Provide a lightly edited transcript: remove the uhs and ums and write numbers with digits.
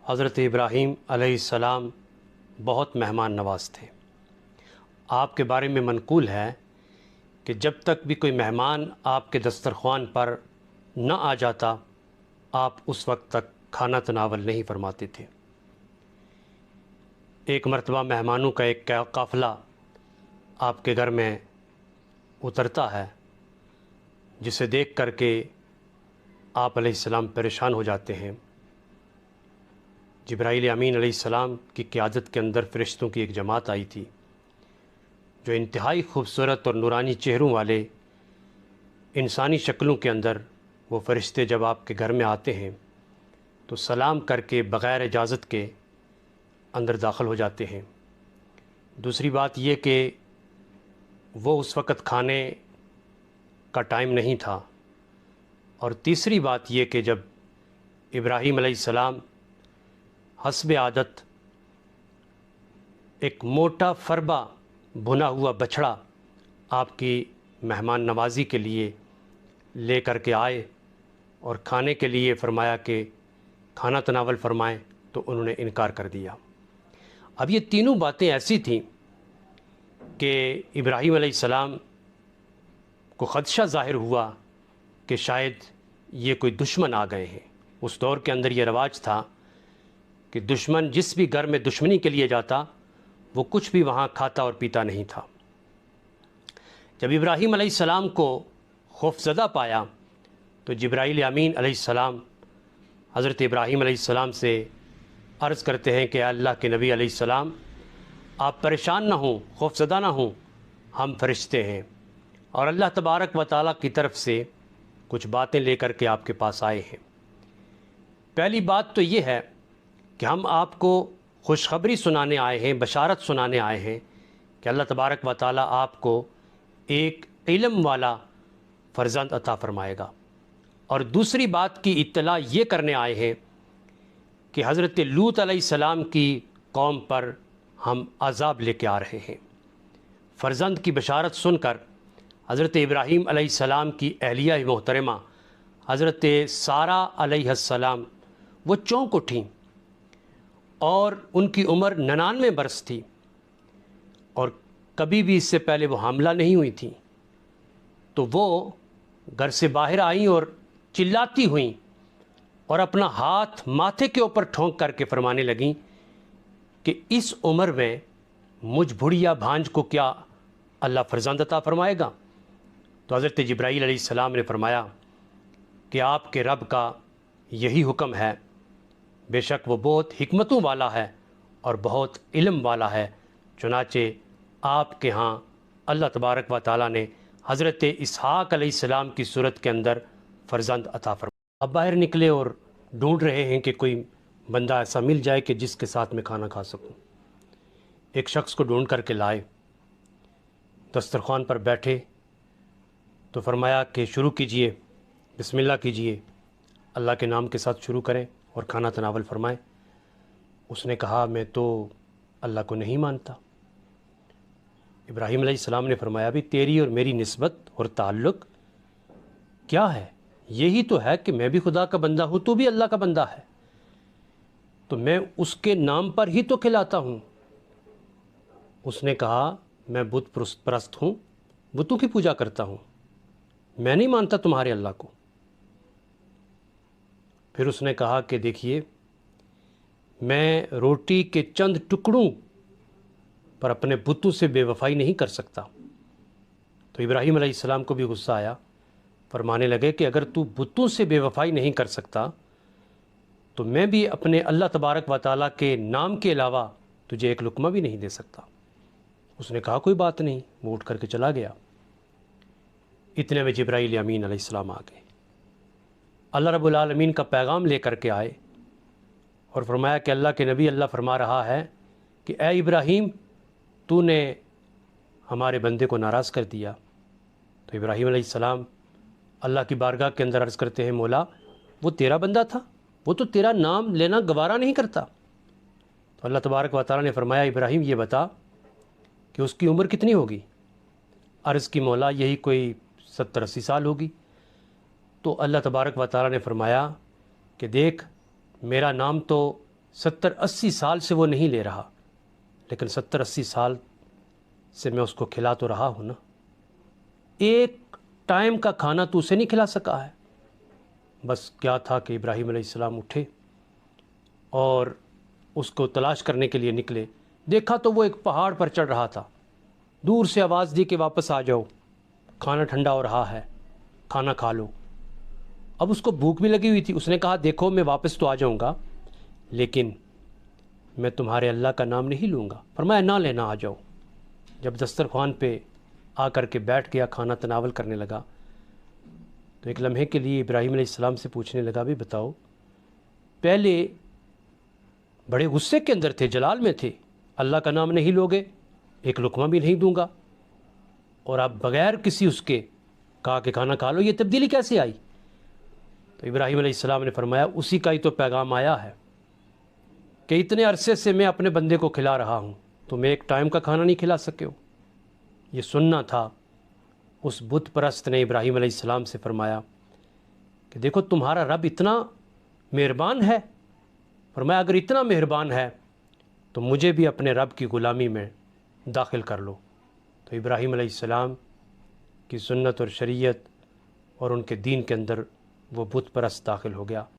حضرت ابراہیم علیہ السلام بہت مہمان نواز تھے۔ آپ کے بارے میں منقول ہے کہ جب تک بھی کوئی مہمان آپ کے دسترخوان پر نہ آ جاتا آپ اس وقت تک کھانا تناول نہیں فرماتے تھے۔ ایک مرتبہ مہمانوں کا ایک قافلہ آپ کے گھر میں اترتا ہے، جسے دیکھ کر کے آپ علیہ السلام پریشان ہو جاتے ہیں۔ جبرائیل امین علیہ السلام کی قیادت کے اندر فرشتوں کی ایک جماعت آئی تھی، جو انتہائی خوبصورت اور نورانی چہروں والے انسانی شکلوں کے اندر وہ فرشتے جب آپ کے گھر میں آتے ہیں تو سلام کر کے بغیر اجازت کے اندر داخل ہو جاتے ہیں۔ دوسری بات یہ کہ وہ اس وقت کھانے کا ٹائم نہیں تھا، اور تیسری بات یہ کہ جب ابراہیم علیہ السلام حسب عادت ایک موٹا فربا بھنا ہوا بچھڑا آپ کی مہمان نوازی کے لیے لے کر کے آئے اور کھانے کے لیے فرمایا کہ کھانا تناول فرمائیں، تو انہوں نے انکار کر دیا۔ اب یہ تینوں باتیں ایسی تھیں کہ ابراہیم علیہ السلام کو خدشہ ظاہر ہوا کہ شاید یہ کوئی دشمن آ گئے ہیں۔ اس دور کے اندر یہ رواج تھا کہ دشمن جس بھی گھر میں دشمنی کے لیے جاتا وہ کچھ بھی وہاں کھاتا اور پیتا نہیں تھا۔ جب ابراہیم علیہ السلام کو خوفزدہ پایا تو جبرائیل امین علیہ السلام حضرت ابراہیم علیہ السلام سے عرض کرتے ہیں کہ اللہ کے نبی علیہ السلام، آپ پریشان نہ ہوں، خوفزدہ نہ ہوں، ہم فرشتے ہیں اور اللہ تبارک و تعالیٰ کی طرف سے کچھ باتیں لے کر کے آپ کے پاس آئے ہیں۔ پہلی بات تو یہ ہے کہ ہم آپ کو خوشخبری سنانے آئے ہیں، بشارت سنانے آئے ہیں کہ اللہ تبارک و تعالیٰ آپ کو ایک علم والا فرزند عطا فرمائے گا، اور دوسری بات کی اطلاع یہ کرنے آئے ہیں کہ حضرت لوط علیہ السلام کی قوم پر ہم عذاب لے کے آ رہے ہیں۔ فرزند کی بشارت سن کر حضرت ابراہیم علیہ السلام کی اہلیہ محترمہ حضرت سارہ علیہ السلام وہ چونک اٹھیں، اور ان کی عمر 99 برس تھی اور کبھی بھی اس سے پہلے وہ حاملہ نہیں ہوئی تھیں۔ تو وہ گھر سے باہر آئیں اور چلاتی ہوئیں اور اپنا ہاتھ ماتھے کے اوپر ٹھونک کر کے فرمانے لگیں کہ اس عمر میں مجھ بھڑیا بھانج کو کیا اللہ فرزند عطا فرمائے گا؟ تو حضرت جبرائیل علیہ السلام نے فرمایا کہ آپ کے رب کا یہی حکم ہے، بے شک وہ بہت حکمتوں والا ہے اور بہت علم والا ہے۔ چنانچہ آپ کے ہاں اللہ تبارک و تعالیٰ نے حضرت اسحاق علیہ السلام کی صورت کے اندر فرزند عطا فرمایا۔ اب باہر نکلے اور ڈھونڈ رہے ہیں کہ کوئی بندہ ایسا مل جائے کہ جس کے ساتھ میں کھانا کھا سکوں۔ ایک شخص کو ڈھونڈ کر کے لائے، دسترخوان پر بیٹھے تو فرمایا کہ شروع کیجئے، بسم اللہ کیجئے، اللہ کے نام کے ساتھ شروع کریں اور کھانا تناول فرمائیں۔ اس نے کہا میں تو اللہ کو نہیں مانتا۔ ابراہیم علیہ السلام نے فرمایا بھی تیری اور میری نسبت اور تعلق کیا ہے؟ یہی تو ہے کہ میں بھی خدا کا بندہ ہوں، تو بھی اللہ کا بندہ ہے، تو میں اس کے نام پر ہی تو کھلاتا ہوں۔ اس نے کہا میں بت پرست ہوں، بتوں کی پوجا کرتا ہوں، میں نہیں مانتا تمہارے اللہ کو۔ پھر اس نے کہا کہ دیکھیے میں روٹی کے چند ٹکڑوں پر اپنے بتوں سے بے وفائی نہیں کر سکتا۔ تو ابراہیم علیہ السلام کو بھی غصہ آیا، فرمانے لگے کہ اگر تو بتوں سے بے وفائی نہیں کر سکتا تو میں بھی اپنے اللہ تبارک و تعالیٰ کے نام کے علاوہ تجھے ایک لقمہ بھی نہیں دے سکتا۔ اس نے کہا کوئی بات نہیں، وہ اٹھ کر کے چلا گیا۔ اتنے میں جبرائیل امین علیہ السلام آ گئے، اللہ رب العالمین کا پیغام لے کر کے آئے اور فرمایا کہ اللہ کے نبی، اللہ فرما رہا ہے کہ اے ابراہیم تو نے ہمارے بندے کو ناراض کر دیا۔ تو ابراہیم علیہ السلام اللہ کی بارگاہ کے اندر عرض کرتے ہیں مولا وہ تیرا بندہ تھا، وہ تو تیرا نام لینا گوارا نہیں کرتا۔ تو اللہ تبارک و تعالیٰ نے فرمایا ابراہیم یہ بتا کہ اس کی عمر کتنی ہوگی؟ عرض کی مولا یہی کوئی 70-80 سال ہوگی۔ تو اللہ تبارک و تعالیٰ نے فرمایا کہ دیکھ میرا نام تو 70-80 سال سے وہ نہیں لے رہا، لیکن 70-80 سال سے میں اس کو کھلا تو رہا ہوں نا۔ ایک ٹائم کا کھانا تو اسے نہیں کھلا سکا ہے۔ بس کیا تھا کہ ابراہیم علیہ السلام اٹھے اور اس کو تلاش کرنے کے لیے نکلے۔ دیکھا تو وہ ایک پہاڑ پر چڑھ رہا تھا۔ دور سے آواز دی کہ واپس آ جاؤ، کھانا ٹھنڈا ہو رہا ہے، کھانا کھا لو۔ اب اس کو بھوک بھی لگی ہوئی تھی۔ اس نے کہا دیکھو میں واپس تو آ جاؤں گا، لیکن میں تمہارے اللہ کا نام نہیں لوں گا۔ فرمایا نہ لینا، آ جاؤ۔ جب دسترخوان پہ آ کر کے بیٹھ گیا، کھانا تناول کرنے لگا، تو ایک لمحے کے لیے ابراہیم علیہ السلام سے پوچھنے لگا بھی بتاؤ، پہلے بڑے غصے کے اندر تھے، جلال میں تھے، اللہ کا نام نہیں لوگے، ایک لقمہ بھی نہیں دوں گا، اور آپ بغیر کسی اس کے کہا کہ کھانا کھا لو، یہ تبدیلی کیسے آئی؟ تو ابراہیم علیہ السلام نے فرمایا اسی کا ہی تو پیغام آیا ہے کہ اتنے عرصے سے میں اپنے بندے کو کھلا رہا ہوں، تم ایک ٹائم کا کھانا نہیں کھلا سکے ہو۔ یہ سننا تھا۔ اس بت پرست نے ابراہیم علیہ السلام سے فرمایا کہ دیکھو تمہارا رب اتنا مہربان ہے۔ فرمایا اگر اتنا مہربان ہے تو مجھے بھی اپنے رب کی غلامی میں داخل کر لو۔ تو ابراہیم علیہ السلام کی سنت اور شریعت اور ان کے دین کے اندر وہ بت پرست داخل ہو گیا۔